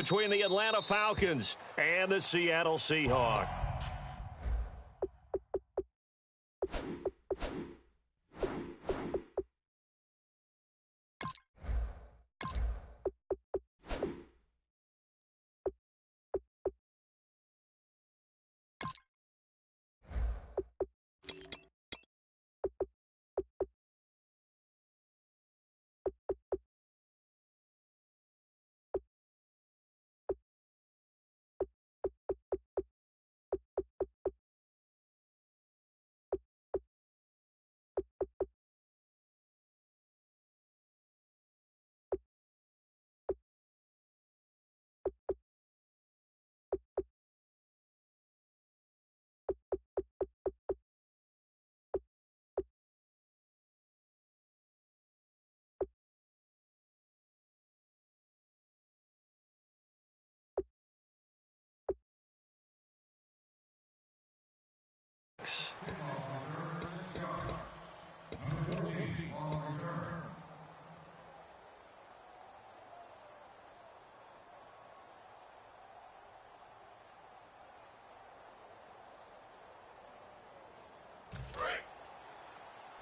between the Atlanta Falcons and the Seattle Seahawks.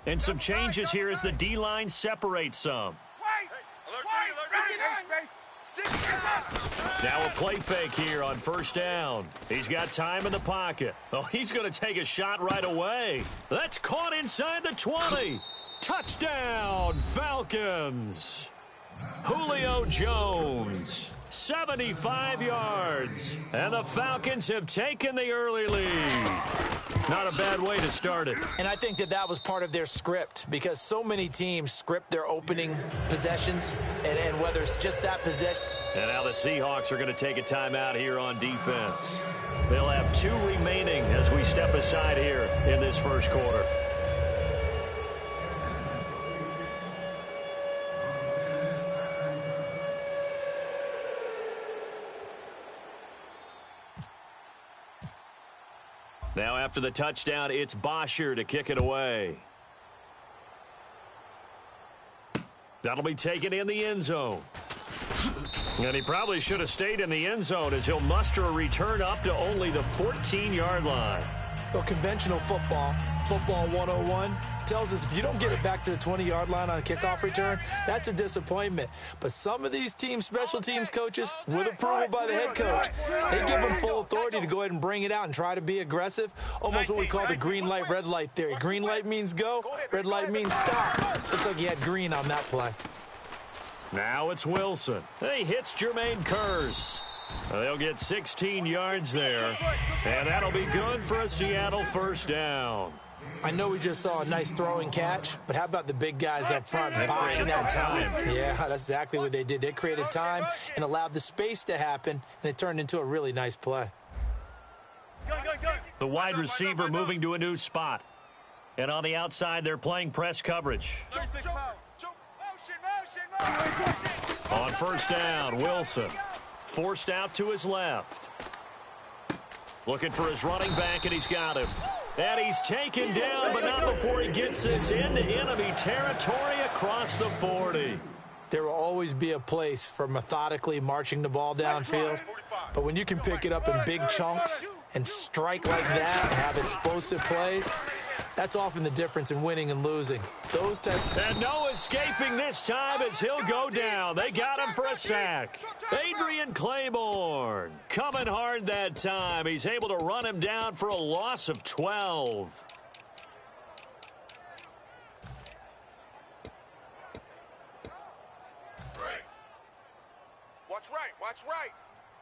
And some changes here as the D-line separates some. Now a play fake here on first down. He's got time in the pocket. Oh, he's going to take a shot right away. That's caught inside the 20. Touchdown, Falcons. Julio Jones, 75 yards. And the Falcons have taken the early lead. Not a bad way to start it. And I think that was part of their script, because so many teams script their opening possessions, and whether it's just that possession. And now the Seahawks are going to take a timeout here on defense. They'll have 2 remaining as we step aside here in this first quarter. Now after the touchdown, it's Bosher to kick it away. That'll be taken in the end zone. And he probably should have stayed in the end zone as he'll muster a return up to only the 14-yard line. Well, conventional football 101, tells us if you don't get it back to the 20-yard line on a kickoff return, that's a disappointment. But some of these teams, special teams coaches, with approval by the head coach, they give them full authority to go ahead and bring it out and try to be aggressive, almost what we call the green light, red light theory. Green light means go, red light means stop. Looks like he had green on that play. Now it's Wilson. He hits Jermaine Kearse. They'll get 16 yards there, and that'll be good for a Seattle first down. I know we just saw a nice throwing catch, but how about the big guys up front buying that time? Yeah, that's exactly what they did. They created time and allowed the space to happen, and it turned into a really nice play. The wide receiver moving to a new spot. And on the outside, they're playing press coverage. On first down, Wilson. Forced out to his left. Looking for his running back, and he's got him. And he's taken down, but not before he gets this into enemy territory across the 40. There will always be a place for methodically marching the ball downfield. But when you can pick it up in big chunks and strike like that, have explosive plays, that's often the difference in winning and losing. And no escaping this time as he'll go down. They got him for a sack. Adrian Claiborne coming hard that time. He's able to run him down for a loss of 12. Watch right, watch right.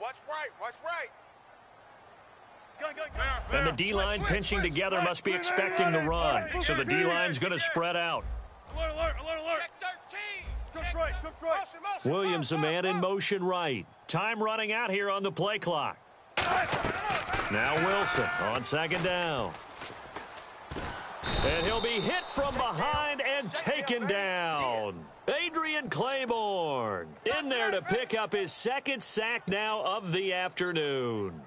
Watch right, watch right. And the D-line pinching together must be expecting the run. So the D-line's going to spread out. Alert. Williams, a man in motion right. Time running out here on the play clock. Now Wilson on second down. And he'll be hit from behind and taken down. Adrian Claiborne in there to pick up his second sack now of the afternoon.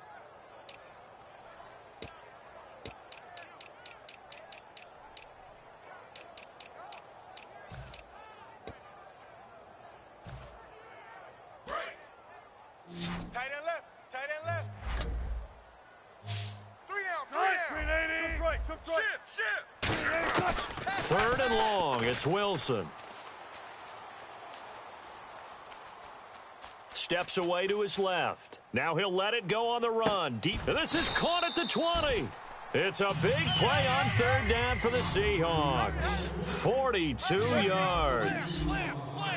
Tight end left. Tight end left. 3 down. 3 down. Shift. Third and long. It's Wilson. Steps away to his left. Now he'll let it go on the run. Deep. This is caught at the 20. It's a big play on third down for the Seahawks. 42 yards.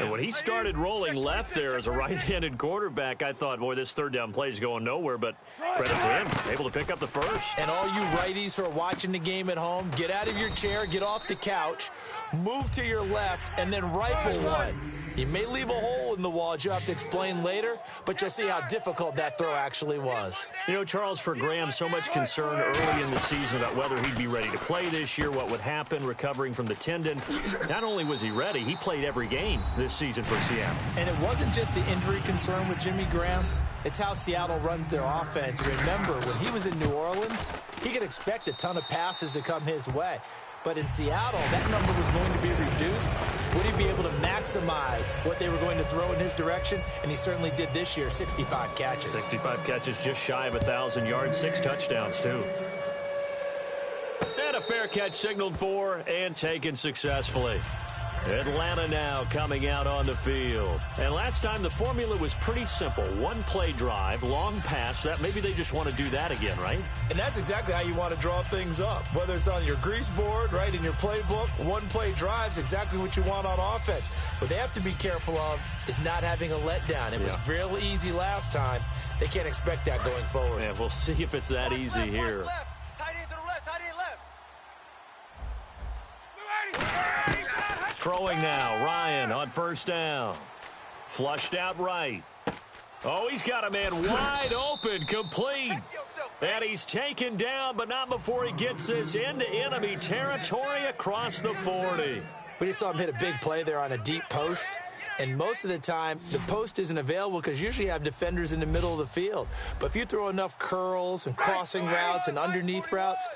And when he started rolling left there as a right-handed quarterback, I thought, boy, this third down play is going nowhere, but credit to him, able to pick up the first. And all you righties who are watching the game at home, get out of your chair, get off the couch, move to your left, and then rifle one. You may leave a hole in the wall, as you'll have to explain later, but you'll see how difficult that throw actually was. You know, Charles, for Graham, so much concern early in the season about whether he'd be ready to play this year, what would happen recovering from the tendon. Not only was he ready, he played every game this season for Seattle. And it wasn't just the injury concern with Jimmy Graham. It's how Seattle runs their offense. Remember, when he was in New Orleans, he could expect a ton of passes to come his way. But in Seattle, that number was going to be reduced. Would he be able to maximize what they were going to throw in his direction? And he certainly did this year, 65 catches. 65 catches, just shy of 1,000 yards, 6 touchdowns, too. And a fair catch signaled for and taken successfully. Atlanta now coming out on the field. And last time the formula was pretty simple. One play drive, long pass. That maybe they just want to do that again, right? And that's exactly how you want to draw things up. Whether it's on your grease board, right, in your playbook, one play drive's exactly what you want on offense. What they have to be careful of is not having a letdown. It was real easy last time. They can't expect that going forward. Yeah, we'll see if it's that easy here. Tight end to the left. Tight end left. Throwing now, Ryan on first down. Flushed out right. Oh, he's got a man wide open, complete. And he's taken down, but not before he gets this into enemy territory across the 40. We just saw him hit a big play there on a deep post. And most of the time, the post isn't available because usually you have defenders in the middle of the field. But if you throw enough curls and crossing routes and underneath routes,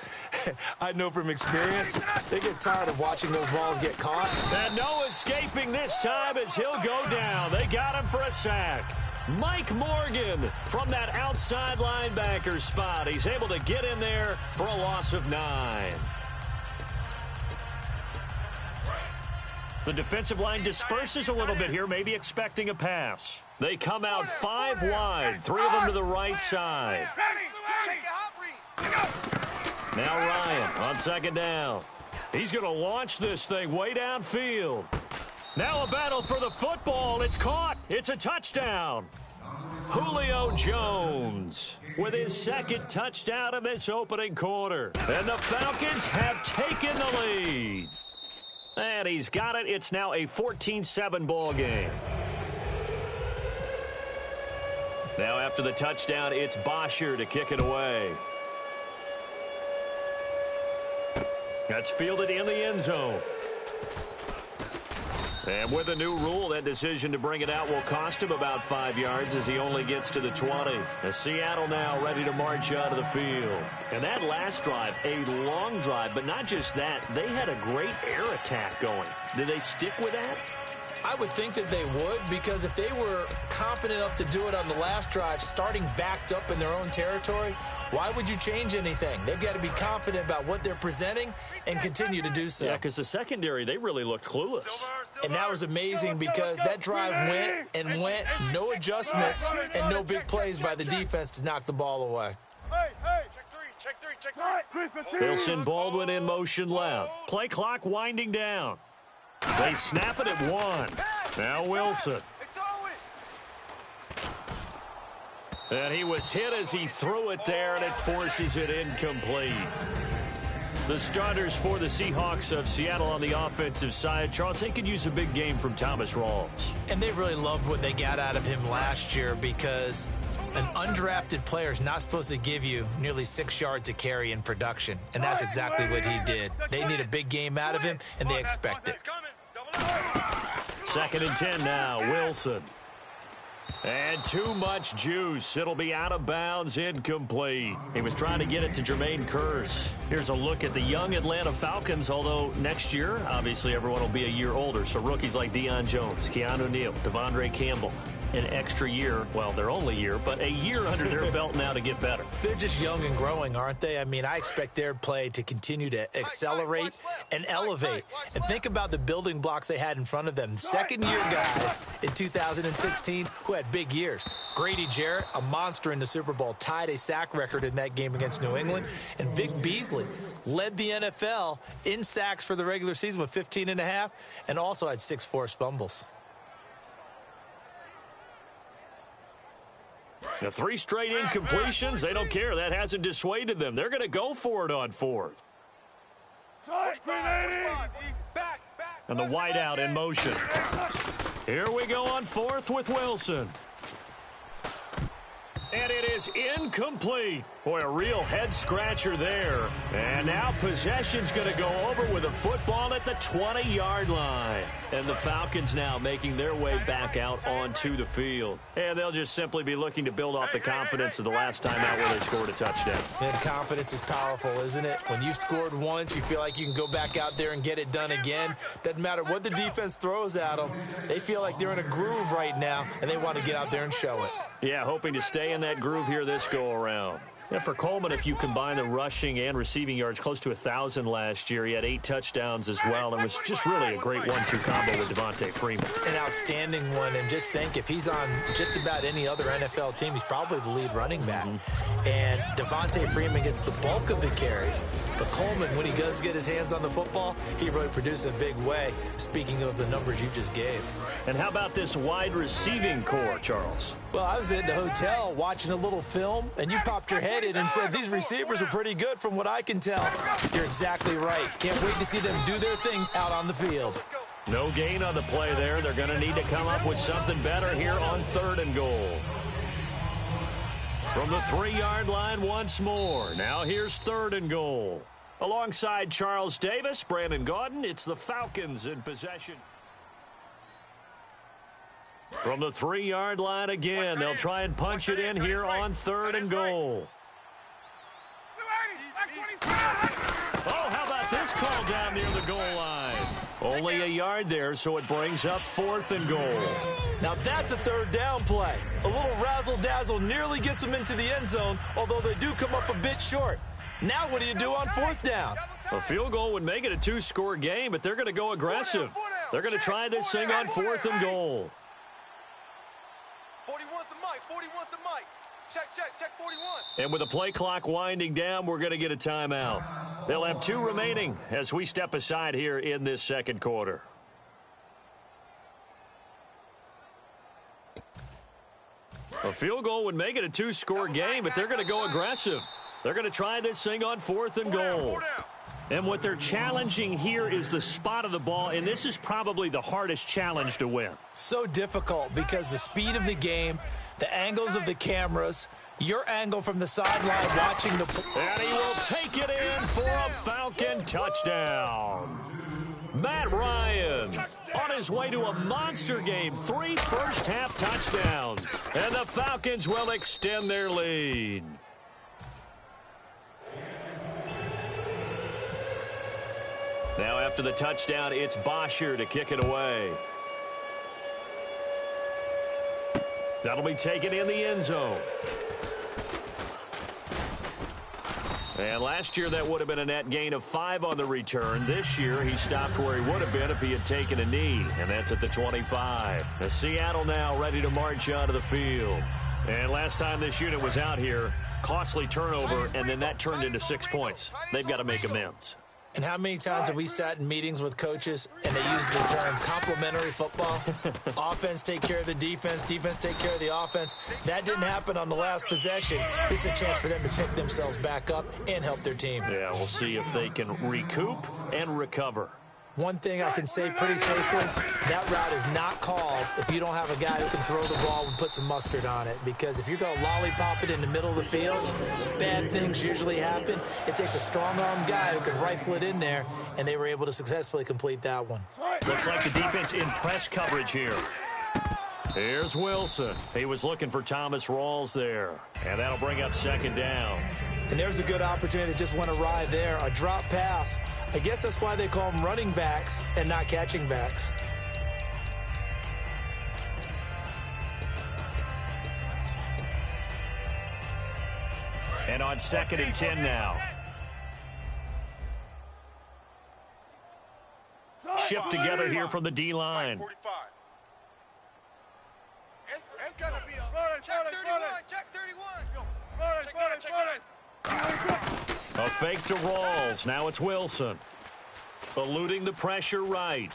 I know from experience, they get tired of watching those balls get caught. And no escaping this time as he'll go down. They got him for a sack. Mike Morgan from that outside linebacker spot. He's able to get in there for a loss of 9. The defensive line disperses a little bit here, maybe expecting a pass. They come out 5 wide, 3 of them to the right side. Now Ryan on second down. He's going to launch this thing way downfield. Now a battle for the football. It's caught. It's a touchdown. Julio Jones with his second touchdown in this opening quarter. And the Falcons have taken the lead. And he's got it. It's now a 14-7 ball game. Now after the touchdown, it's Bosher to kick it away. That's fielded in the end zone. And with a new rule, that decision to bring it out will cost him about 5 yards as he only gets to the 20. As Seattle now ready to march out of the field. And that last drive, a long drive, but not just that. They had a great air attack going. Did they stick with that? I would think that they would, because if they were competent enough to do it on the last drive, starting backed up in their own territory, why would you change anything? They've got to be confident about what they're presenting and continue to do so. Yeah, because the secondary, they really looked clueless. And that was amazing because that drive went and went, no adjustments, and no big plays by the defense to knock the ball away. Check three. Wilson Baldwin in motion left. Play clock winding down. They snap it at 1. Now Wilson. And he was hit as he threw it there, and it forces it incomplete. The starters for the Seahawks of Seattle on the offensive side, Charles, they could use a big game from Thomas Rawls. And they really loved what they got out of him last year, because an undrafted player is not supposed to give you nearly 6 yards a carry in production. And that's exactly what he did. They need a big game out of him, and they expect it. 2nd and 10 now, Wilson. And too much juice. It'll be out of bounds, incomplete. He was trying to get it to Jermaine Kearse. Here's a look at the young Atlanta Falcons, although next year, obviously, everyone will be a year older. So rookies like Deion Jones, Keanu Neal, Devondre Campbell. an extra year, well, their only year, but a year under their belt now to get better. They're just young and growing, aren't they? I mean, I expect their play to continue to accelerate and elevate. And think about the building blocks they had in front of them. Second-year guys in 2016 who had big years. Grady Jarrett, a monster in the Super Bowl, tied a sack record in that game against New England. And Vic Beasley led the NFL in sacks for the regular season with 15.5 and also had 6 forced fumbles. The 3 straight incompletions, they don't care. That hasn't dissuaded them. They're going to go for it on 4th. And the wideout in motion. Here we go on 4th with Wilson. And it is incomplete. Boy, a real head-scratcher there. And now possession's going to go over with a football at the 20-yard line. And the Falcons now making their way back out onto the field. And they'll just simply be looking to build off the confidence of the last time out where they scored a touchdown. And confidence is powerful, isn't it? When you've scored once, you feel like you can go back out there and get it done again. Doesn't matter what the defense throws at them. They feel like they're in a groove right now, and they want to get out there and show it. Yeah, hoping to stay in that groove here this go-around. Yeah, for Coleman, if you combine the rushing and receiving yards, close to 1,000 last year. He had 8 touchdowns as well, and was just really a great 1-2 combo with Devontae Freeman. An outstanding one, and just think, if he's on just about any other NFL team, he's probably the lead running back. And Devontae Freeman gets the bulk of the carries. But Coleman, when he does get his hands on the football, he really produces in a big way, speaking of the numbers you just gave. And how about this wide receiving core, Charles? Well, I was in the hotel watching a little film, and you popped your head in and said, these receivers are pretty good from what I can tell. You're exactly right. Can't wait to see them do their thing out on the field. No gain on the play there. They're going to need to come up with something better here on 3rd and goal. From the 3-yard line once more. Now here's 3rd and goal. Alongside Charles Davis, Brandon Gaudin, it's the Falcons in possession. From the 3-yard line again, they'll try and punch it in here on 3rd and goal. Oh, how about this call down near the goal line? Only a yard there, so it brings up 4th and goal. Now that's a 3rd down play. A little razzle-dazzle nearly gets them into the end zone, although they do come up a bit short. Now what do you do on 4th down? A field goal would make it a 2-score game, but they're going to go aggressive. They're going to try this thing on 4th and goal. 41's the mic. 41's the mic. Check 41. And with the play clock winding down, we're going to get a timeout. They'll have 2 remaining as we step aside here in this 2nd quarter. A field goal would make it a 2-score game, but they're going to go aggressive. They're going to try this thing on 4th and goal. And what they're challenging here is the spot of the ball, and this is probably the hardest challenge to win. So difficult because the speed of the game, the angles of the cameras, your angle from the sideline watching the... And he will take it in for a Falcon touchdown. Matt Ryan on his way to a monster game. 3 first-half touchdowns. And the Falcons will extend their lead. Now after the touchdown, it's Bosher to kick it away. That'll be taken in the end zone. And last year, that would have been a net gain of 5 on the return. This year, he stopped where he would have been if he had taken a knee, and that's at the 25. Now, Seattle now ready to march onto the field. And last time this unit was out here, costly turnover, and then that turned into 6 points. They've got to make amends. And how many times have we sat in meetings with coaches and they use the term complementary football? Offense take care of the defense, defense take care of the offense. That didn't happen on the last possession. This is a chance for them to pick themselves back up and help their team. Yeah, we'll see if they can recoup and recover. One thing I can say pretty safely, that route is not called if you don't have a guy who can throw the ball and put some mustard on it. Because if you're going to lollipop it in the middle of the field, bad things usually happen. It takes a strong-arm guy who can rifle it in there, and they were able to successfully complete that one. Looks like the defense in press coverage here. Here's Wilson. He was looking for Thomas Rawls there, and that'll bring up 2nd down. And there's a good opportunity that just went awry there, a drop pass. I guess that's why they call them running backs and not catching backs. And on 2nd and 10 now. Shift together here from the D-line. It's got to be a check 31, check 31. A fake to Rawls. Now it's Wilson. Eluding the pressure right.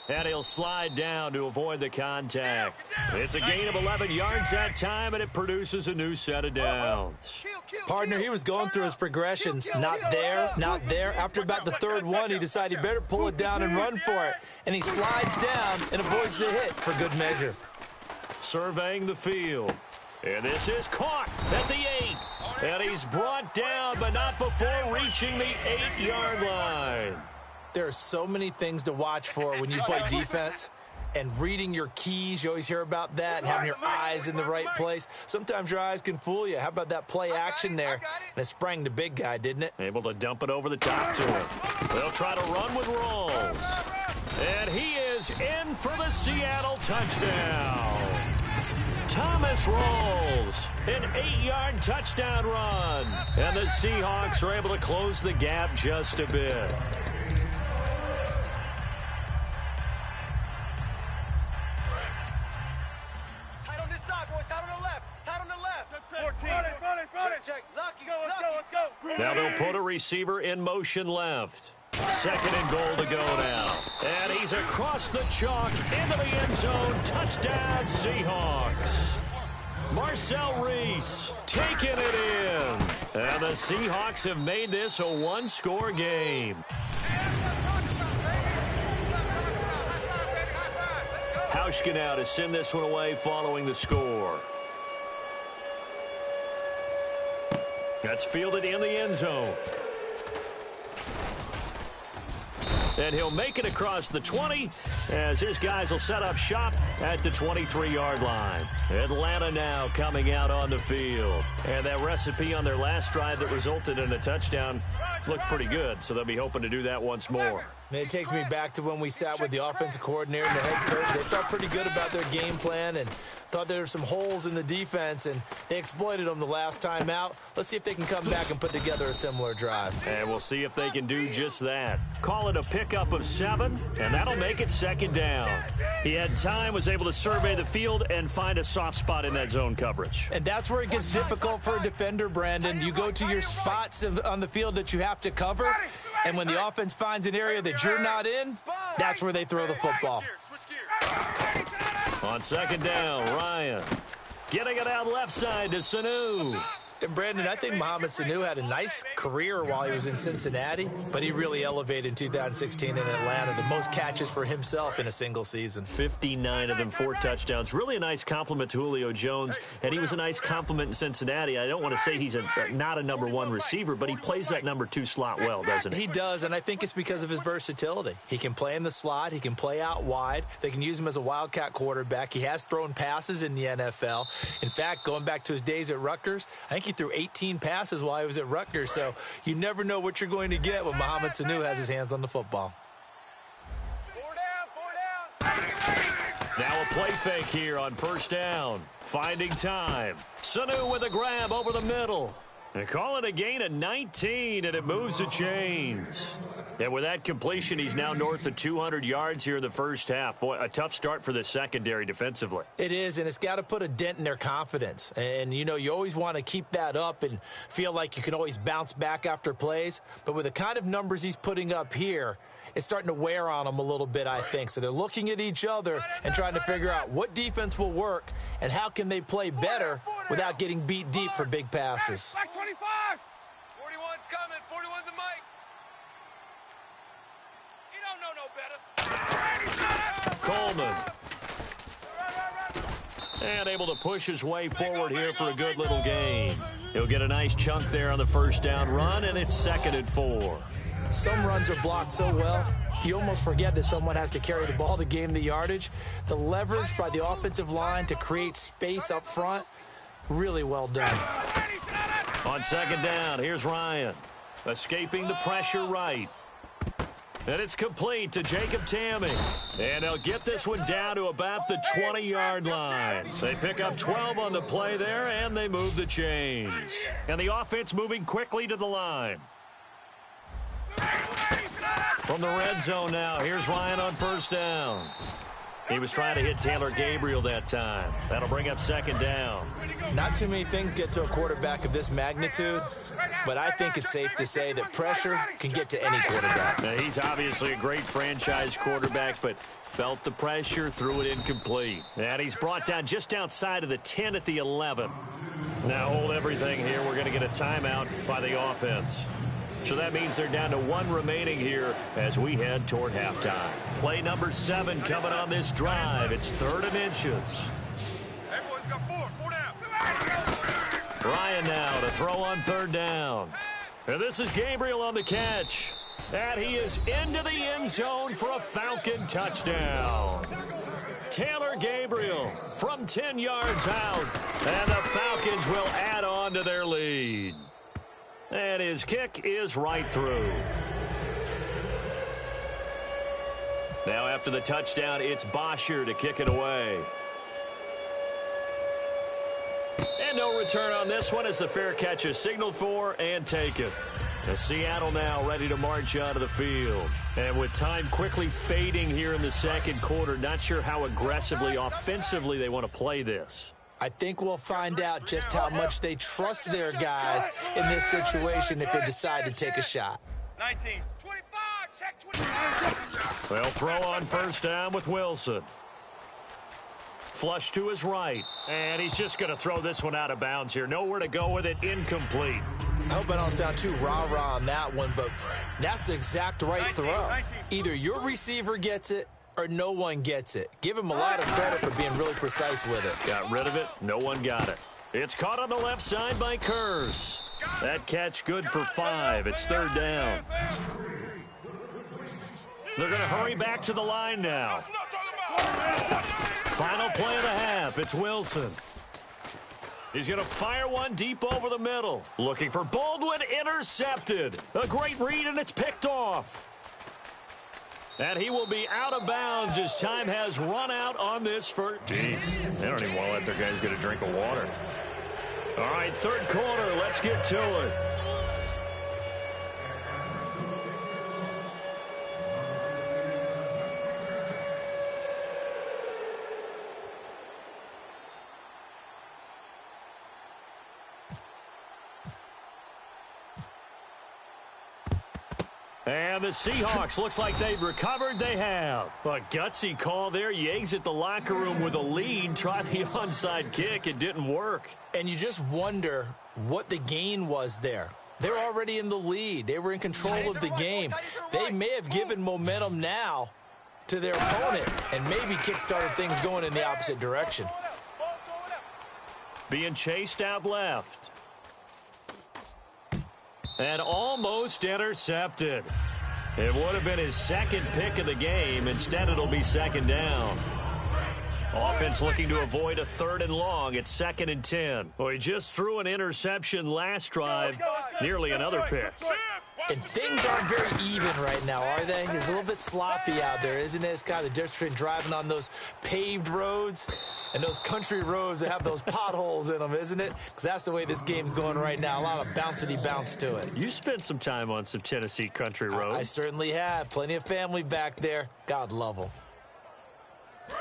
And he'll slide down to avoid the contact. It's a gain of 11 yards that time, and it produces a new set of downs. Partner, he was going through his progressions. Not there, not there. After about the third one, he decided he better pull it down and run for it. And he slides down and avoids the hit for good measure. Surveying the field. And this is caught at the 8. And he's brought down, but not before reaching the 8-yard line. There are so many things to watch for when you play defense. And reading your keys, you always hear about that, and having your eyes in the right place. Sometimes your eyes can fool you. How about that play action there? And it sprang the big guy, didn't it? Able to dump it over the top to him. They'll try to run with Rawls. And he is in for the Seattle touchdown. Thomas Rawls, an 8-yard touchdown run. And the Seahawks are able to close the gap just a bit. Tight on this side, boys. Tight on the left. Tight on the left. 14. Check. Lucky. Let's go. Now they'll put a receiver in motion left. 2nd and goal to go now. And he's across the chalk into the end zone. Touchdown, Seahawks. Marcel Reese taking it in. And the Seahawks have made this a one-score game. Hauschka now to send this one away following the score. That's fielded in the end zone. And he'll make it across the 20 as his guys will set up shop at the 23-yard line. Atlanta now coming out on the field. And that recipe on their last drive that resulted in a touchdown looked pretty good, so they'll be hoping to do that once more. And it takes me back to when we sat with the offensive coordinator and the head coach. They felt pretty good about their game plan and thought there were some holes in the defense, and they exploited them the last time out. Let's see if they can come back and put together a similar drive. And we'll see if they can do just that. Call it a pickup of 7, and that'll make it 2nd down. He had time, was able to survey the field and find a soft spot in that zone coverage. And that's where it gets difficult for a defender, Brandon. You go to your spots on the field that you have to cover, and when the offense finds an area that you're not in, that's where they throw the football. On 2nd down, Ryan getting it out left side to Sanu. And, Brandon, I think Mohamed Sanu had a nice career while he was in Cincinnati, but he really elevated in 2016 in Atlanta, the most catches for himself in a single season. 59 of them, 4 touchdowns. Really a nice compliment to Julio Jones, and he was a nice compliment in Cincinnati. I don't want to say he's not a number 1 receiver, but he plays that number 2 slot well, doesn't he? He does, and I think it's because of his versatility. He can play in the slot. He can play out wide. They can use him as a wildcat quarterback. He has thrown passes in the NFL. In fact, going back to his days at Rutgers, I think he threw 18 passes while he was at Rutgers, so you never know what you're going to get when Mohamed Sanu has his hands on the football. 4 down. Now a play fake here on 1st down. Finding time. Sanu with a grab over the middle. And call it a gain of 19, and it moves the chains. And with that completion, he's now north of 200 yards here in the first half. Boy, a tough start for the secondary defensively. It is, and it's got to put a dent in their confidence. And, you know, you always want to keep that up and feel like you can always bounce back after plays. But with the kind of numbers he's putting up here, it's starting to wear on them a little bit, I think. So they're looking at each other and trying to figure out what defense will work and how can they play better without getting beat deep for big passes. Back 25. 41's coming. 41's a mic. You don't know no better. Coleman. And able to push his way forward here for a good little gain. He'll get a nice chunk there on the 1st down run, and it's 2nd and 4. Some runs are blocked so well, you almost forget that someone has to carry the ball to gain the yardage. The leverage by the offensive line to create space up front, really well done. On 2nd down, here's Ryan. Escaping the pressure right. And it's complete to Jacob Tamme. And they'll get this one down to about the 20-yard line. They pick up 12 on the play there, and they move the chains. And the offense moving quickly to the line. From the red zone now, here's Ryan on first down. He was trying to hit Taylor Gabriel that time. That'll bring up second down. Not too many things get to a quarterback of this magnitude, but I think it's safe to say that pressure can get to any quarterback. Now, he's obviously a great franchise quarterback, but felt the pressure, threw it incomplete. And he's brought down just outside of the 10 at the 11. Now hold everything here. We're going to get a timeout by the offense. So that means they're down to one remaining here as we head toward halftime. Play number 7 coming on this drive. It's 3rd and inches. Everyone's got 4 down. Ryan now to throw on 3rd down. And this is Gabriel on the catch. And he is into the end zone for a Falcon touchdown. Taylor Gabriel from 10 yards out. And the Falcons will add on to their lead. And his kick is right through. Now after the touchdown, it's Bosher to kick it away. And no return on this one as the fair catch is signaled for and taken. And Seattle now ready to march out of the field. And with time quickly fading here in the second quarter, not sure how aggressively, offensively they want to play this. I think we'll find out just how much they trust their guys in this situation if they decide to take a shot. 19. 25. Check 25. They'll throw on first down with Wilson. Flush to his right. And he's just going to throw this one out of bounds here. Nowhere to go with it. Incomplete. I hope I don't sound too rah-rah on that one, but that's the exact right throw. Either your receiver gets it or no one gets it. Give him a lot of credit for being really precise with it. Got rid of it. No one got it. It's caught on the left side by Kurz. That catch good for 5. It's 3rd down. They're going to hurry back to the line now. Final play of the half. It's Wilson. He's going to fire one deep over the middle. Looking for Baldwin. Intercepted. A great read, and it's picked off. And he will be out of bounds as time has run out on this first. Jeez, they don't even want to let their guys get a drink of water. All right, 3rd quarter. Let's get to it. And the Seahawks, looks like they've recovered. They have. A gutsy call there. You exit the locker room with a lead. Try the onside kick. It didn't work. And you just wonder what the gain was there. They're already in the lead. They were in control of the game. They may have given momentum now to their opponent and maybe kickstarted things going in the opposite direction. Being chased out left. And almost intercepted. It would have been his 2nd pick of the game. Instead, it'll be 2nd down. Offense looking to avoid a 3rd and long. It's 2nd and 10. Well, he just threw an interception last drive. Nearly another pick. And things aren't very even right now, are they? It's a little bit sloppy out there, isn't it? It's kind of the difference between driving on those paved roads and those country roads that have those potholes in them, isn't it? Because that's the way this game's going right now. A lot of bouncy bounce to it. You spent some time on some Tennessee country roads. I certainly have. Plenty of family back there. God love them.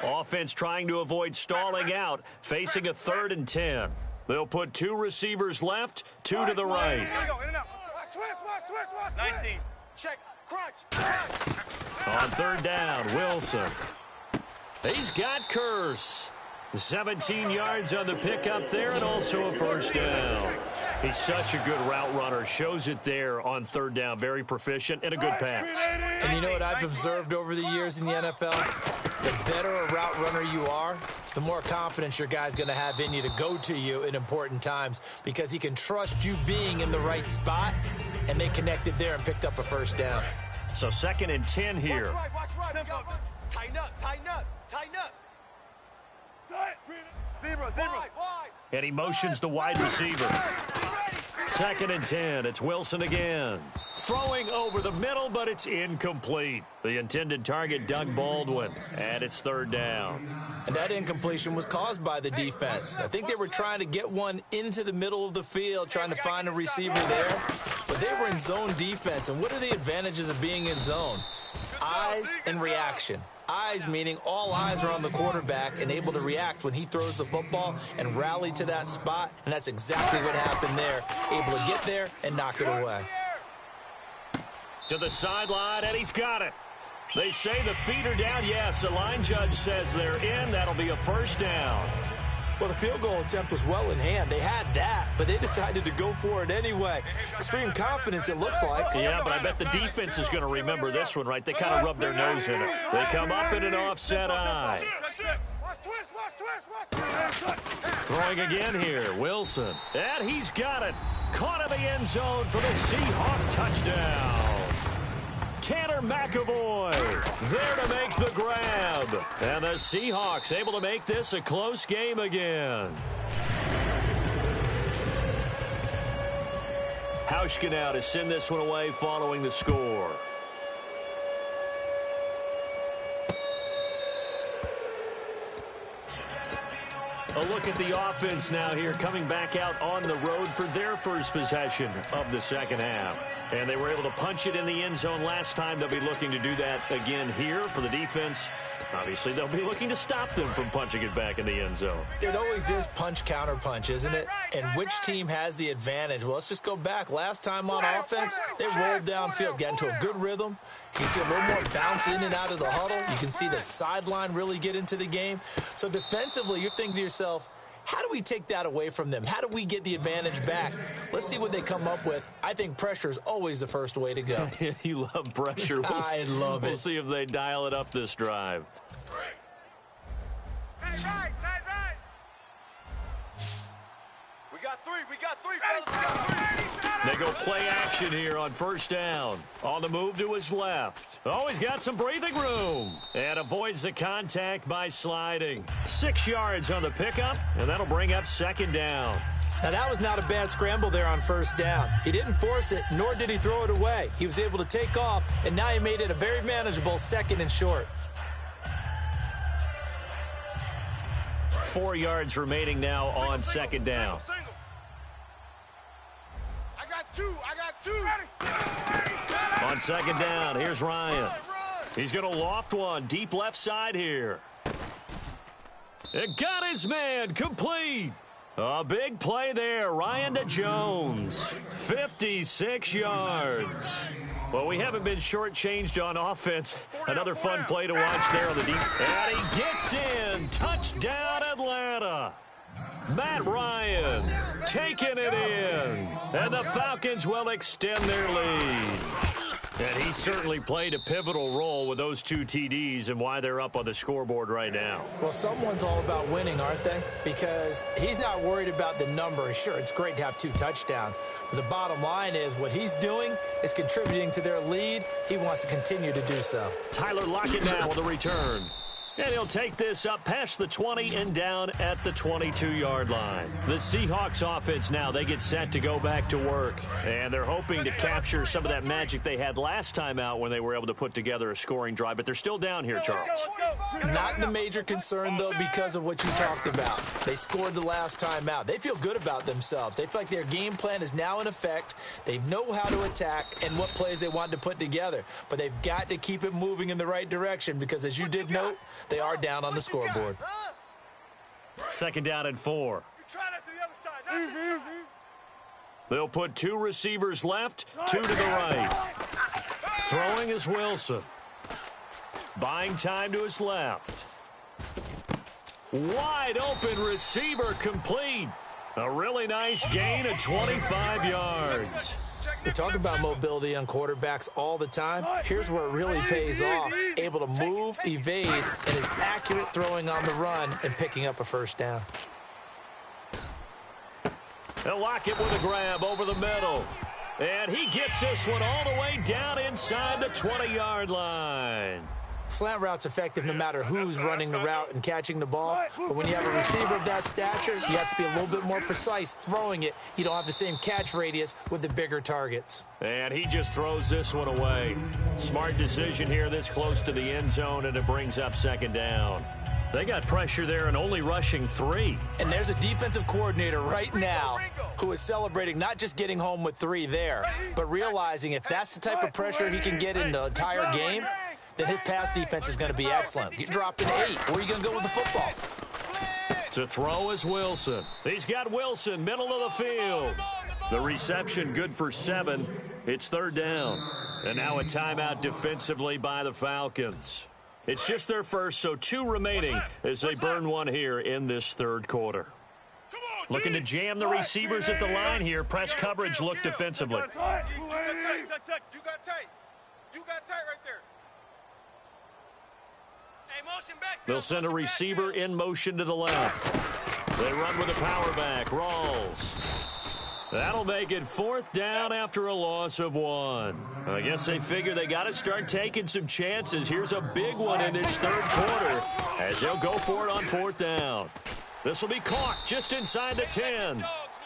Offense trying to avoid stalling out, facing a 3rd and 10. They'll put 2 receivers left, 2 to the right. Here we go. In and out. Switch. 19. Check. Crunch. On 3rd down, Wilson. He's got Kurz. 17 yards on the pickup there and also a first down. He's such a good route runner. Shows it there on 3rd down. Very proficient and a good pass. And you know what I've observed over the years in the NFL? The better a route runner you are, the more confidence your guy's going to have in you to go to you in important times because he can trust you being in the right spot, and they connected there and picked up a first down. So 2nd and 10 here. Watch right. Tighten up. And he motions the wide receiver. 2nd and 10. It's Wilson again. Throwing over the middle, but it's incomplete. The intended target, Doug Baldwin, and it's 3rd down. And that incompletion was caused by the defense. I think they were trying to get one into the middle of the field, trying to find a receiver there. But they were in zone defense. And what are the advantages of being in zone? Eyes and reaction. Eyes meaning all eyes are on the quarterback and able to react when he throws the football and rally to that spot. And that's exactly what happened there. Able to get there and knock it away. To the sideline, and he's got it. They say the feet are down. Yes, the line judge says they're in. That'll be a 1st down. Well, the field goal attempt was well in hand. They had that, but they decided to go for it anyway. Extreme confidence, it looks like. Yeah, but I bet the defense is going to remember this one, right? They kind of rub their nose in it. They come up in an offset eye. Throwing again here, Wilson. And he's got it. Caught in the end zone for the Seahawk touchdown. Tanner McAvoy there to make the grab. And the Seahawks able to make this a close game again. Hauschka now to send this one away following the score. A look at the offense now here, coming back out on the road for their first possession of the 2nd half. And they were able to punch it in the end zone last time. They'll be looking to do that again here for the defense. Obviously, they'll be looking to stop them from punching it back in the end zone. It always is punch-counter-punch, isn't it? And which team has the advantage? Well, let's just go back. Last time on offense, they rolled downfield, got into a good rhythm. You can see a little more bounce in and out of the huddle. You can see the sideline really get into the game. So defensively, you're thinking to yourself, how do we take that away from them? How do we get the advantage back? Let's see what they come up with. I think pressure is always the first way to go. You love pressure. I love it. We'll see if they dial it up this drive. Tight right. We got three, fellas. They go play action here on 1st down. On the move to his left. Oh, he's got some breathing room. And avoids the contact by sliding. 6 yards on the pickup, and that'll bring up 2nd down. Now, that was not a bad scramble there on 1st down. He didn't force it, nor did he throw it away. He was able to take off, and now he made it a very manageable 2nd and short. 4 yards remaining now on 2nd down. I got two. On 2nd down, here's Ryan. He's going to loft one deep left side here. It got his man complete. A big play there, Ryan to Jones. 56 yards. Well, we haven't been shortchanged on offense. Another fun play to watch there on the deep. And he gets in. Touchdown, Atlanta. Matt Ryan taking it in. And the Falcons will extend their lead. And he certainly played a pivotal role with those 2 TDs and why they're up on the scoreboard right now. Well, someone's all about winning, aren't they? Because he's not worried about the number. Sure, it's great to have 2 touchdowns. But the bottom line is what he's doing is contributing to their lead. He wants to continue to do so. Tyler Lockett now with a return. And he'll take this up past the 20 and down at the 22-yard line. The Seahawks offense now, they get set to go back to work. And they're hoping to capture some of that magic they had last time out when they were able to put together a scoring drive. But they're still down here, Charles. Not the major concern, though, because of what you talked about. They scored the last time out. They feel good about themselves. They feel like their game plan is now in effect. They know how to attack and what plays they want to put together. But they've got to keep it moving in the right direction because, as you did note, they are down on the scoreboard. 2nd down and 4. They'll put 2 receivers left, 2 to the right. Throwing is Wilson. Buying time to his left. Wide open receiver complete. A really nice gain of 25 yards. We talk about mobility on quarterbacks all the time. Here's where it really pays off. Able to move, evade, and is accurate throwing on the run and picking up a 1st down. They'll lock it with a grab over the middle. And he gets this one all the way down inside the 20-yard line. Slant route's effective no matter who's running the route and catching the ball. But when you have a receiver of that stature, you have to be a little bit more precise throwing it. You don't have the same catch radius with the bigger targets. And he just throws this one away. Smart decision here this close to the end zone, and it brings up second down. They got pressure there and only rushing 3. And there's a defensive coordinator right now who is celebrating not just getting home with 3 there, but realizing if that's the type of pressure he can get in the entire game, then his pass defense is going to be excellent. Get dropped in 8. Where are you going to go with the football? To throw is Wilson. He's got Wilson, middle of the field. The reception good for 7. It's third down. And now a timeout defensively by the Falcons. It's just their first, so 2 remaining as they burn one here in this third quarter. Looking to jam the receivers at the line here. Press coverage look defensively. You got tight. You got tight right there. They'll send a receiver in motion to the left. They run with a power back. Rawls. That'll make it fourth down after a loss of 1. I guess they figure they got to start taking some chances. Here's a big one in this third quarter as they'll go for it on fourth down. This will be caught just inside the 10.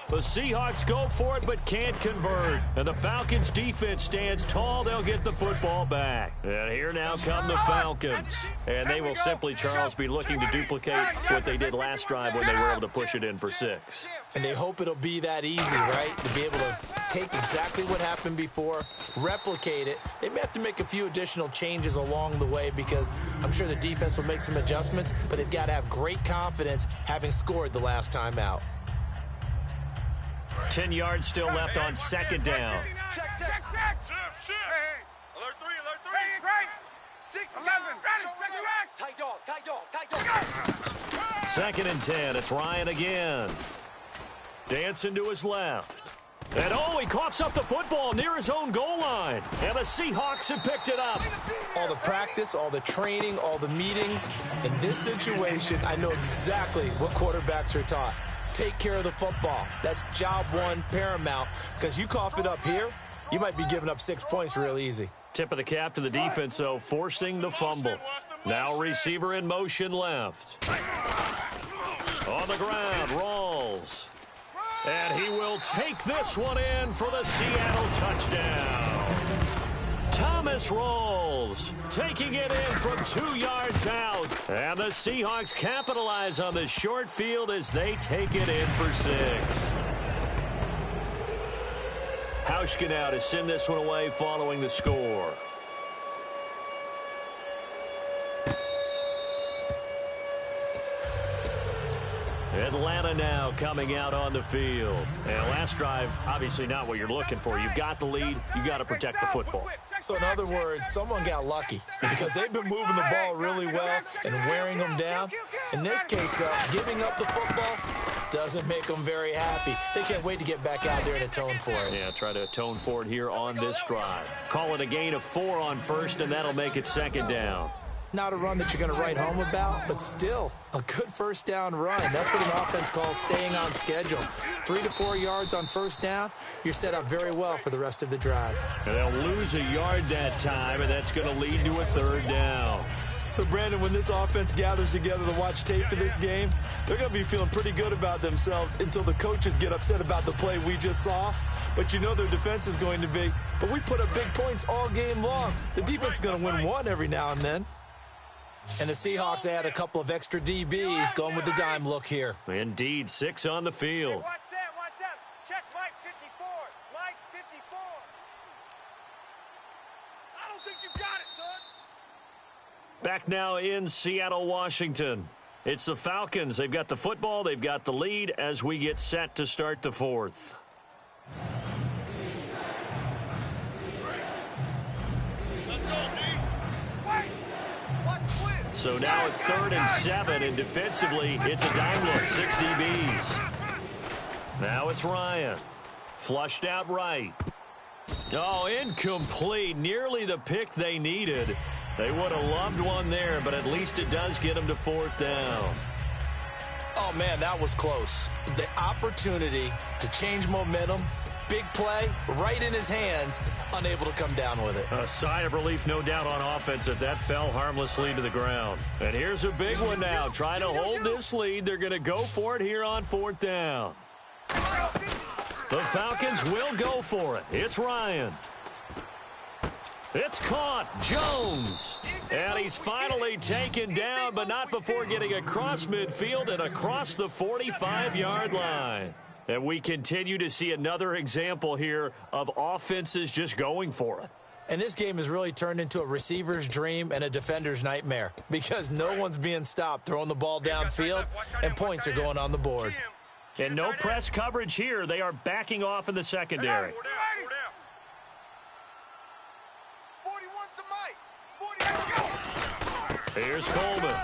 The Seahawks go for it but can't convert. And the Falcons defense stands tall. They'll get the football back. And here now come the Falcons. And they will simply, Charles, be looking to duplicate what they did last drive when they were able to push it in for 6. And they hope it'll be that easy, right? To be able to take exactly what happened before, replicate it. They may have to make a few additional changes along the way because I'm sure the defense will make some adjustments, but they've got to have great confidence having scored the last time out. 10 yards still left on second down. Check. Shift. Alert 3. 6, 11. Tight dog. Second and 10. It's Ryan again. Dancing to his left. And he coughs up the football near his own goal line. And the Seahawks have picked it up. All the practice, all the training, all the meetings. In this situation, I know exactly what quarterbacks are taught. Take care of the football. That's job 1 paramount, because you cough it up here, you might be giving up 6 points real easy. Tip of the cap to the defense, though, forcing the fumble. Now receiver in motion left. On the ground, Rawls. And he will take this one in for the Seattle touchdown. Thomas Rawls taking it in from 2 yards out. And the Seahawks capitalize on the short field as they take it in for 6. Hauschka now to send this one away following the score. Atlanta now coming out on the field. And last drive, obviously not what you're looking for. You've got the lead. You've got to protect the football. So in other words, someone got lucky because they've been moving the ball really well and wearing them down. In this case, though, giving up the football doesn't make them very happy. They can't wait to get back out there and atone for it. Yeah, try to atone for it here on this drive. Call it a gain of 4 on first, and that'll make it second down. Not a run that you're going to write home about, but still a good first down run. That's what an offense calls staying on schedule. 3 to 4 yards on first down, you're set up very well for the rest of the drive. And they'll lose a yard that time, and that's going to lead to a third down. So, Brandon, when this offense gathers together to watch tape for this game, they're going to be feeling pretty good about themselves until the coaches get upset about the play we just saw. But you know their defense is going to be. But we put up big points all game long. The defense is going to win one every now and then. And the Seahawks add a couple of extra DBs going with the dime look here. Indeed, 6 on the field. Watch that. Check Mike 54. Mike 54. I don't think you got it, son. Back now in Seattle, Washington. It's the Falcons. They've got the football. They've got the lead as we get set to start the fourth. So now at 3rd and 7, and defensively, it's a dime look, 6 DBs. Now it's Ryan. Flushed out right. Oh, incomplete. Nearly the pick they needed. They would have loved one there, but at least it does get them to 4th down. Oh, man, that was close. The opportunity to change momentum big play right in his hands, unable to come down with it. A sigh of relief, no doubt, on offense that fell harmlessly to the ground. And here's a big one now. Trying to hold this lead. They're going to go for it here on 4th down. The Falcons will go for it. It's Ryan. It's caught. Jones. And he's finally taken down, but not before getting across midfield and across the 45-yard line. And we continue to see another example here of offenses just going for it. And this game has really turned into a receiver's dream and a defender's nightmare because no one's being stopped throwing the ball downfield, and points are going on the board. And no press coverage here. They are backing off in the secondary. Here's Coleman.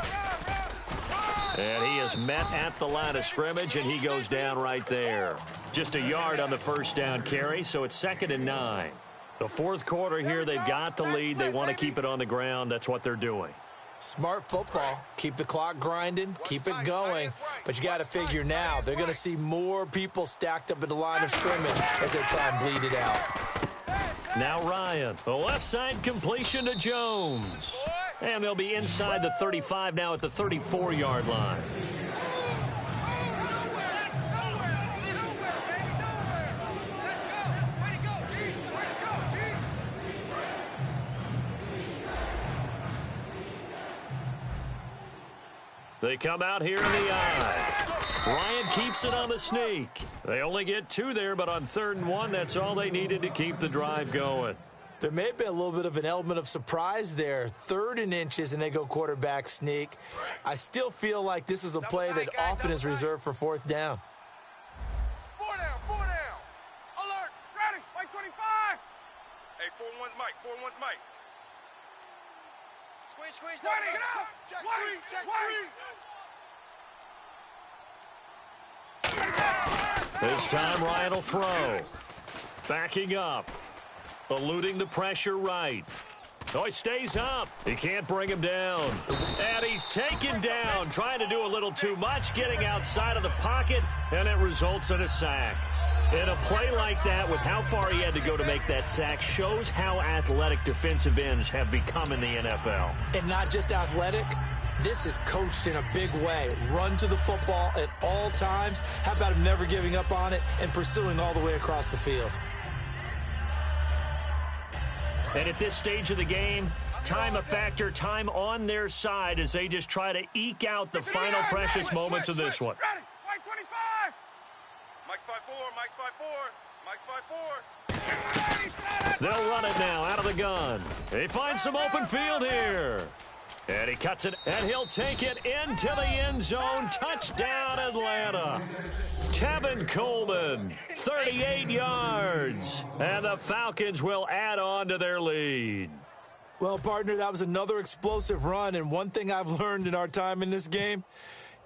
And he is met at the line of scrimmage, and he goes down right there. Just a yard on the first down carry, so it's 2nd and 9. The 4th quarter here, they've got the lead. They want to keep it on the ground. That's what they're doing. Smart football. Keep the clock grinding, keep it going. But you got to figure now they're going to see more people stacked up at the line of scrimmage as they try and bleed it out. Now Ryan, the left side completion to Jones. And they'll be inside the 35 now at the 34-yard line. They come out here in the eye. Ryan keeps it on the sneak. They only get 2 there, but on 3rd and 1, that's all they needed to keep the drive going. There may have been a little bit of an element of surprise there. 3rd and inches, and they go quarterback sneak. I still feel like this is a play that often is reserved for 4th down. 4 down, 4 down. Alert. Ready. Mike 25. Hey, 4-1's Mike. 4-1's Mike. Squeeze. Get out. Check 3. This time Ryan will throw. Backing up. Eluding the pressure right. Oh, he stays up. He can't bring him down. And he's taken down, trying to do a little too much, getting outside of the pocket, and it results in a sack. And a play like that, with how far he had to go to make that sack, shows how athletic defensive ends have become in the NFL. And not just athletic. This is coached in a big way. Run to the football at all times. How about him never giving up on it and pursuing all the way across the field? And at this stage of the game, time a factor, time on their side as they just try to eke out the final precious moments of this one. Ready. Mike 25. Mike's 5-4. They'll run it now out of the gun. They find some open field here. And he cuts it, and he'll take it into the end zone. Touchdown, Atlanta. Tevin Coleman, 38 yards. And the Falcons will add on to their lead. Well, partner, that was another explosive run. And one thing I've learned in our time in this game,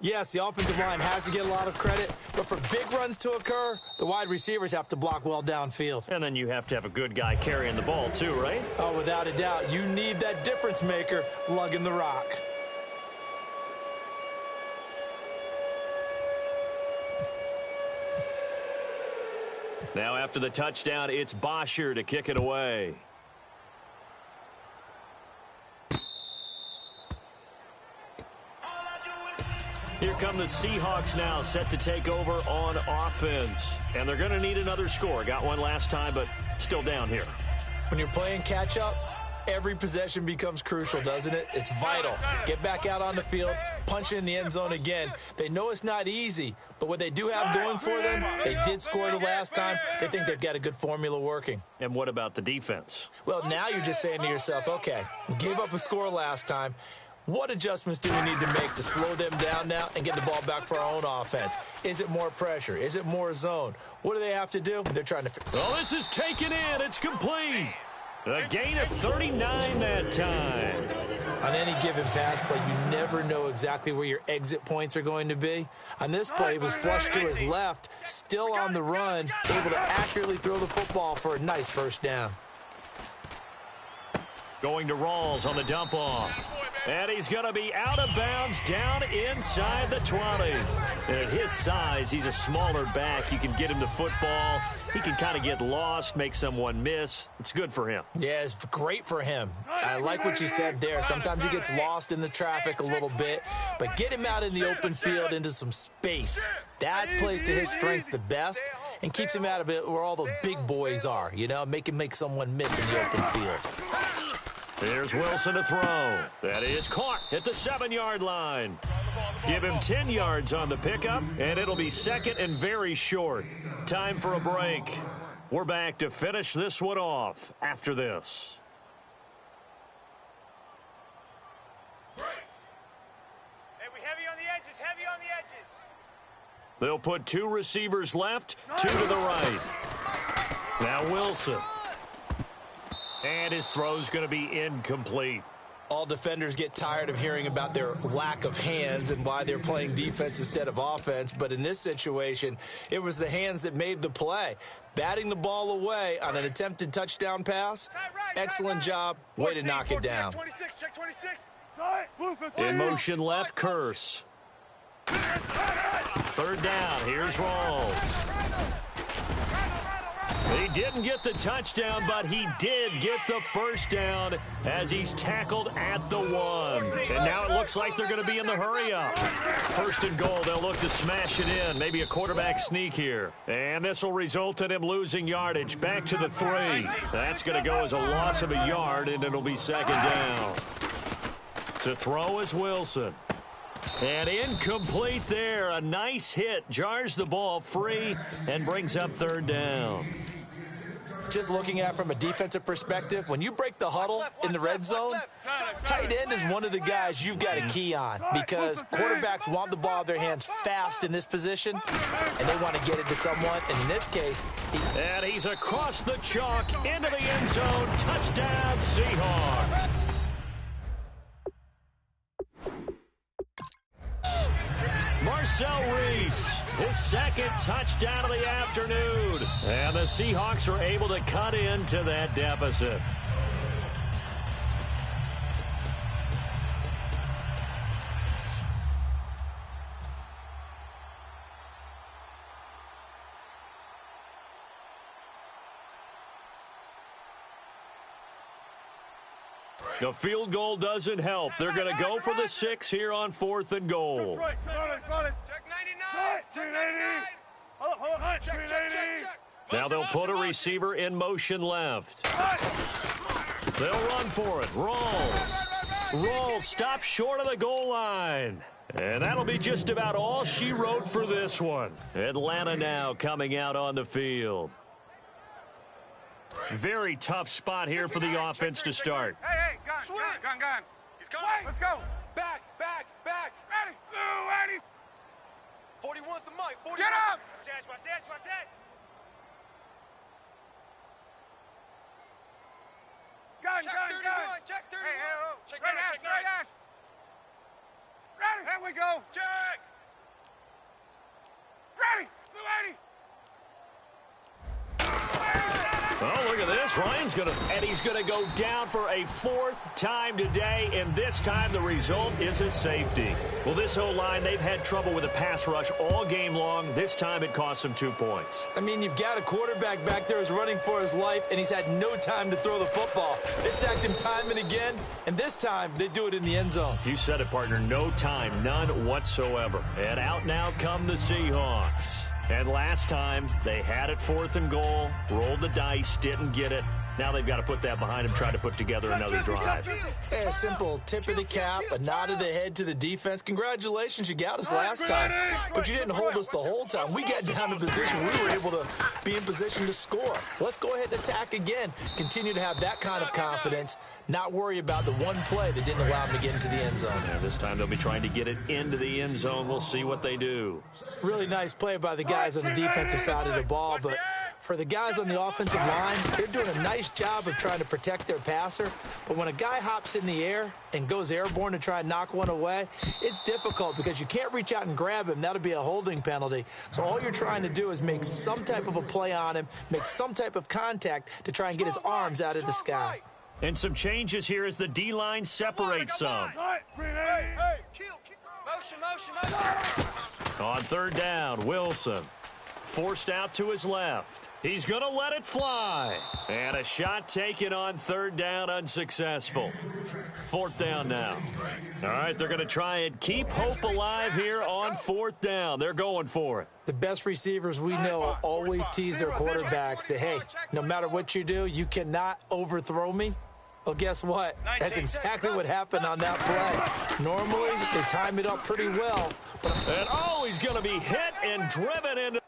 yes, the offensive line has to get a lot of credit, but for big runs to occur, the wide receivers have to block well downfield. And then you have to have a good guy carrying the ball too, right? Oh, without a doubt. You need that difference maker lugging the rock. Now after the touchdown, it's Bosher to kick it away. Here come the Seahawks now, set to take over on offense. And they're going to need another score. Got one last time, but still down here. When you're playing catch-up, every possession becomes crucial, doesn't it? It's vital. Get back out on the field, punch it in the end zone again. They know it's not easy, but what they do have going for them, they did score the last time. They think they've got a good formula working. And what about the defense? Well, now you're just saying to yourself, okay, we gave up a score last time. What adjustments do we need to make to slow them down now and get the ball back for our own offense? Is it more pressure? Is it more zone? What do they have to do? They're trying to figure. Well, this is taken in. It's complete. A gain of 39 that time. On any given pass play, you never know exactly where your exit points are going to be. On this play, he was flushed to his left, still on the run, able to accurately throw the football for a nice first down. Going to Rawls on the dump off. And he's going to be out of bounds down inside the 20. And at his size, he's a smaller back. You can get him the football. He can kind of get lost, make someone miss. It's good for him. Yeah, it's great for him. I like what you said there. Sometimes he gets lost in the traffic a little bit, but get him out in the open field into some space. That plays to his strengths the best and keeps him out of it where all the big boys are, you know, make him make someone miss in the open field. Here's Wilson to throw. That is caught at the 7-yard line. Give him 10 yards on the pickup, and it'll be second and very short. Time for a break. We're back to finish this one off after this. Hey, we heavy on the edges, heavy on the edges. They'll put 2 receivers left, 2 to the right. Now Wilson. And his throw's going to be incomplete. All defenders get tired of hearing about their lack of hands and why they're playing defense instead of offense. But in this situation, it was the hands that made the play. Batting the ball away on an attempted touchdown pass. Excellent job. Way to knock it down. 26, check 26. In motion left, Curse. 3rd down. Here's Rawls. He didn't get the touchdown, but he did get the first down as he's tackled at the 1. And now it looks like they're going to be in the hurry-up. 1st and goal, they'll look to smash it in. Maybe a quarterback sneak here. And this will result in him losing yardage. Back to the 3. That's going to go as a loss of a yard, and it'll be 2nd down. To throw is Wilson. And incomplete there. A nice hit. Jars the ball free and brings up 3rd down. Just looking at it from a defensive perspective, when you break the huddle in the red zone, tight end is one of the guys you've got to key on because quarterbacks want the ball in their hands fast in this position, and they want to get it to someone. And in this case, and he's across the chalk into the end zone. Touchdown, Seahawks. Marcel Reese, his 2nd touchdown of the afternoon. And the Seahawks are able to cut into that deficit. The field goal doesn't help. They're going to go for the 6 here on 4th and goal. Check 99. Check 99. Check. Now they'll put a receiver in motion left. They'll run for it. Rawls stops short of the goal line. And that'll be just about all she wrote for this one. Atlanta now coming out on the field. Very tough spot here for the offense to start. Hey, gun. He's coming. Let's go. Back. Ready. 41's the mic. 41. Get up. Watch that. Gun. Check 31. Check 9. Ready. Here we go. Check. Ready. Blue 80. Oh, look at this. He's going to go down for a 4th time today, and this time the result is a safety. Well, this O-line, they've had trouble with the pass rush all game long. This time it cost them 2 points. I mean, you've got a quarterback back there who's running for his life, and he's had no time to throw the football. They've sacked him time and again, and this time they do it in the end zone. You said it, partner. No time, none whatsoever. And out now come the Seahawks. And last time, they had it 4th and goal, rolled the dice, didn't get it. Now they've got to put that behind them, try to put together another drive. Hey, a simple tip of the cap, a nod of the head to the defense. Congratulations, you got us last time. But you didn't hold us the whole time. We got down to position. We were able to be in position to score. Let's go ahead and attack again. Continue to have that kind of confidence. Not worry about the one play that didn't allow them to get into the end zone. And this time they'll be trying to get it into the end zone. We'll see what they do. Really nice play by the guys on the defensive side of the ball, but for the guys on the offensive line, they're doing a nice job of trying to protect their passer. But when a guy hops in the air and goes airborne to try and knock one away, it's difficult because you can't reach out and grab him. That'll be a holding penalty. So all you're trying to do is make some type of a play on him, make some type of contact to try and get his arms out of the sky. And some changes here as the D-line separates some. Hey, kill. Motion. On third down, Wilson. Forced out to his left. He's going to let it fly. And a shot taken on third down, unsuccessful. Fourth down now. All right, they're going to try and keep hope alive here on fourth down. They're going for it. The best receivers we know always tease their quarterbacks that, hey, no matter what you do, you cannot overthrow me. Well, guess what? That's exactly what happened on that play. Normally, they time it up pretty well. And oh, he's going to be hit and driven into.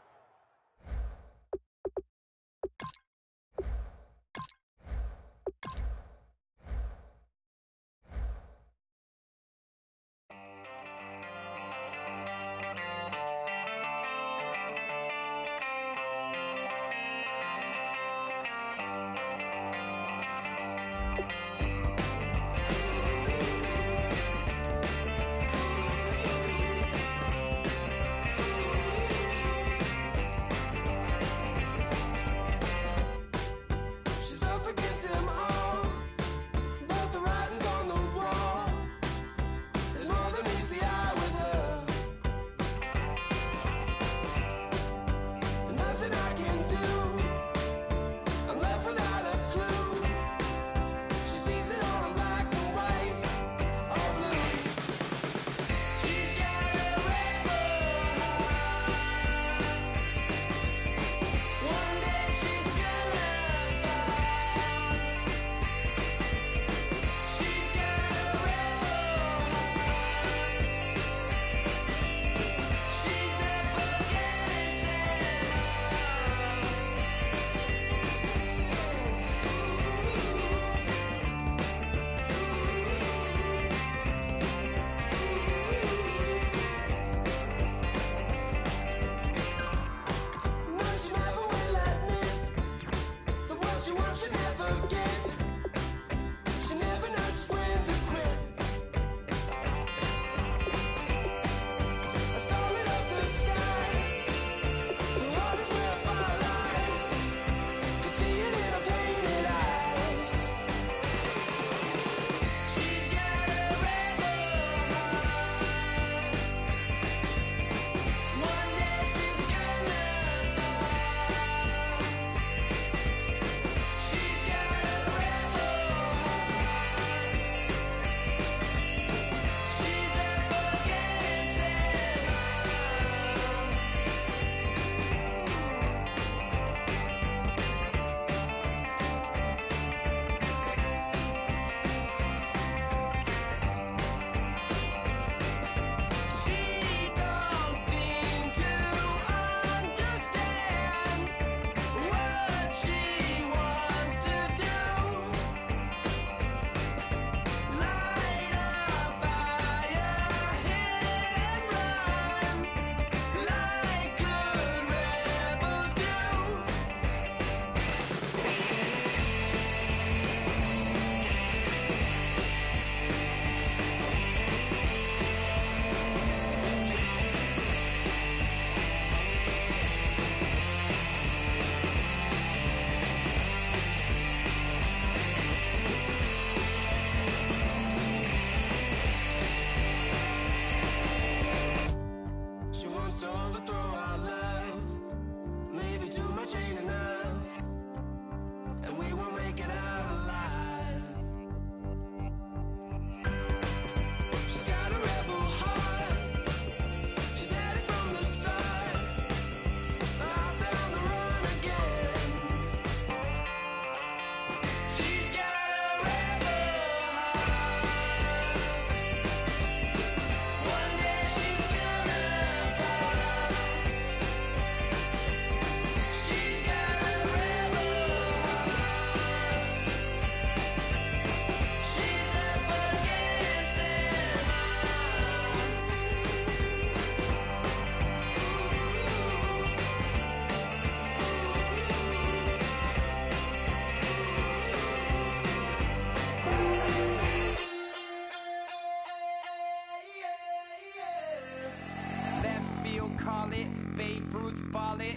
Babe Ruth ball it.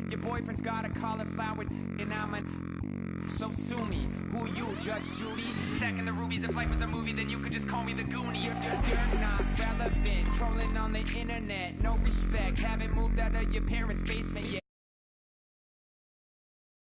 Your boyfriend's got a cauliflower and I'm a so sue me. Who you, Judge Judy? Stacking the rubies, if life was a movie, then you could just call me the Goonies. You're not relevant, trolling on the internet, no respect. Haven't moved out of your parents' basement yet.